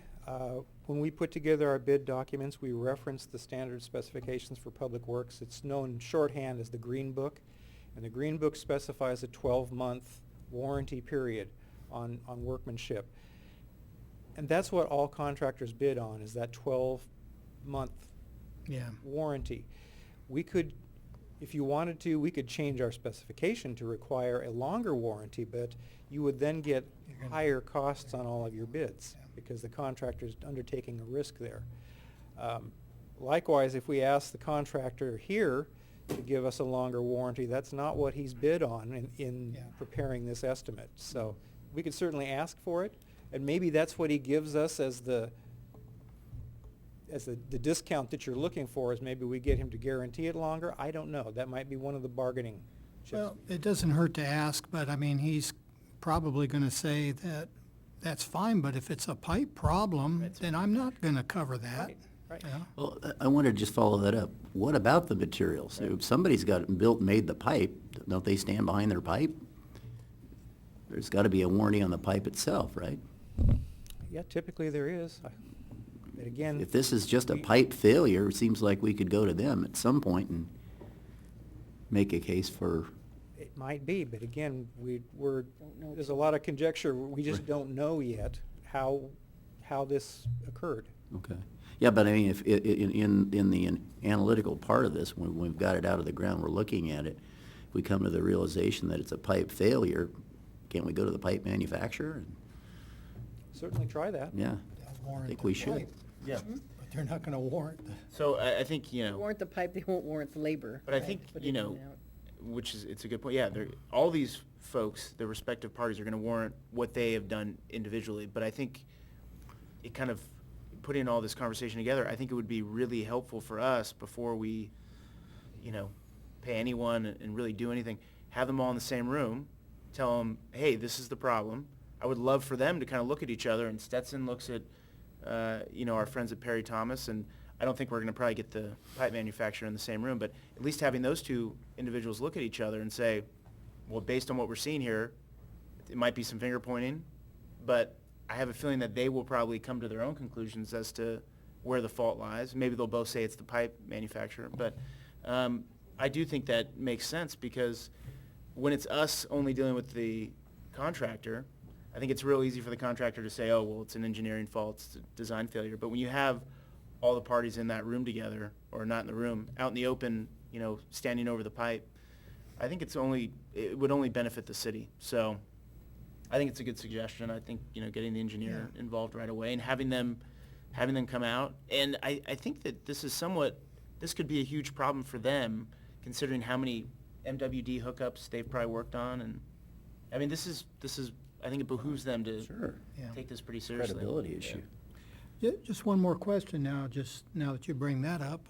when we put together our bid documents, we reference the standard specifications for public works. It's known shorthand as the Green Book, and the Green Book specifies a 12-month warranty period on workmanship. And that's what all contractors bid on, is that 12-month warranty. We could, if you wanted to, we could change our specification to require a longer warranty, but you would then get higher costs on all of your bids because the contractor's undertaking a risk there. Likewise, if we ask the contractor here to give us a longer warranty, that's not what he's bid on in preparing this estimate. So we could certainly ask for it, and maybe that's what he gives us as the discount that you're looking for, is maybe we get him to guarantee it longer. I don't know. That might be one of the bargaining chips. Well, it doesn't hurt to ask, but he's probably going to say that that's fine, but if it's a pipe problem, then I'm not going to cover that. Right. Yeah. Well, I wanted to just follow that up. What about the materials? If somebody's got it built and made the pipe, don't they stand behind their pipe? There's got to be a warranty on the pipe itself, right? Yeah, typically there is. But again, If this is just a pipe failure, it seems like we could go to them at some point and make a case for... it might be, but again, we're Don't know. there's a lot of conjecture. We just don't know yet how this occurred. Okay. Yeah, but if in the analytical part of this, when we've got it out of the ground, we're looking at it, if we come to the realization that it's a pipe failure, can't we go to the pipe manufacturer? Certainly try that. Yeah, They'll I warrant think the we should. pipe, Yeah. But they're not going to warrant the... So I think, Warrant the pipe, they won't warrant the labor. but I think, Put it in and out. which is, it's a good point. Yeah, all these folks, the respective parties are going to warrant what they have done individually. But I think it kind of, putting all this conversation together, I think it would be really helpful for us before we, pay anyone and really do anything, have them all in the same room, tell them, hey, this is the problem. I would love for them to kind of look at each other, and Stetson looks at, our friends at Perry Thomas, and I don't think we're going to probably get the pipe manufacturer in the same room, but at least having those two individuals look at each other and say, well, based on what we're seeing here, it might be some finger pointing, but I have a feeling that they will probably come to their own conclusions as to where the fault lies. Maybe they'll both say it's the pipe manufacturer, but I do think that makes sense, because when it's us only dealing with the contractor, I think it's real easy for the contractor to say, oh, well, it's an engineering fault, it's a design failure. But when you have all the parties in that room together, or not in the room, out in the open, standing over the pipe, I think it would only benefit the city. So I think it's a good suggestion. I think, getting the engineer Yeah. involved right away and having them come out. And I think that this could be a huge problem for them, considering how many MWD hookups they've probably worked on. And, I mean, this is, I think it behooves them to Sure. Yeah. take this pretty seriously. Credibility issue. Just one more question now, just now that you bring that up.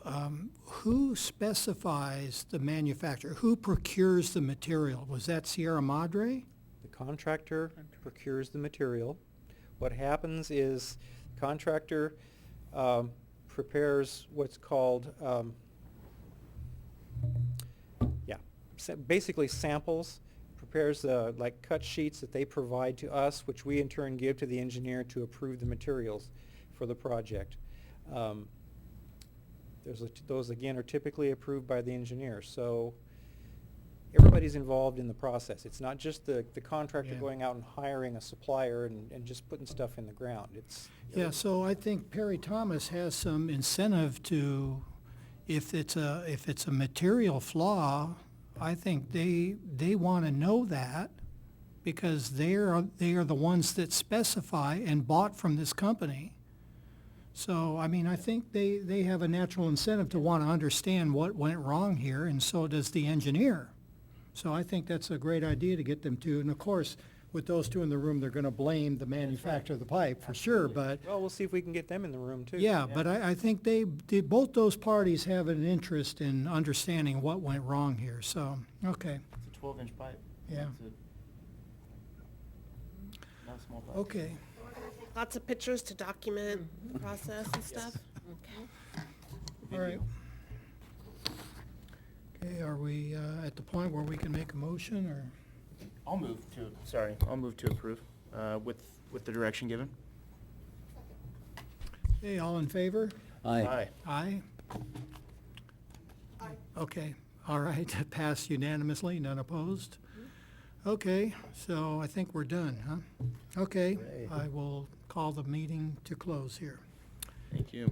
Who specifies the manufacturer? Who procures the material? Was that Sierra Madre? The contractor procures the material. What happens is contractor prepares what's called, basically samples, prepares like cut sheets that they provide to us, which we in turn give to the engineer to approve the materials for the project. Those again are typically approved by the engineer. So everybody's involved in the process. It's not just the contractor Yeah. going out and hiring a supplier and just putting stuff in the ground. It's. Yeah, so I think Perry Thomas has some incentive to, if it's a material flaw, I think they want to know that because they are the ones that specify and bought from this company. So, I mean, I think they have a natural incentive to want to understand what went wrong here, and so does the engineer. So I think that's a great idea to get them to, and of course, with those two in the room, they're going to blame the manufacturer of the pipe for sure, but, Well, we'll see if we can get them in the room too. yeah, but I think both those parties have an interest in understanding what went wrong here, so, okay, It's a 12-inch pipe. Yeah. It's not a small pipe. okay. Lots of pictures to document the process and stuff. All right. Okay, are we at the point where we can make a motion, or? I'll move to approve, with the direction given. Okay, all in favor? Aye. Aye? Okay, all right, passed unanimously, none opposed? Okay, so I think we're done, huh? Okay, Hooray. I will call the meeting to close here. Thank you.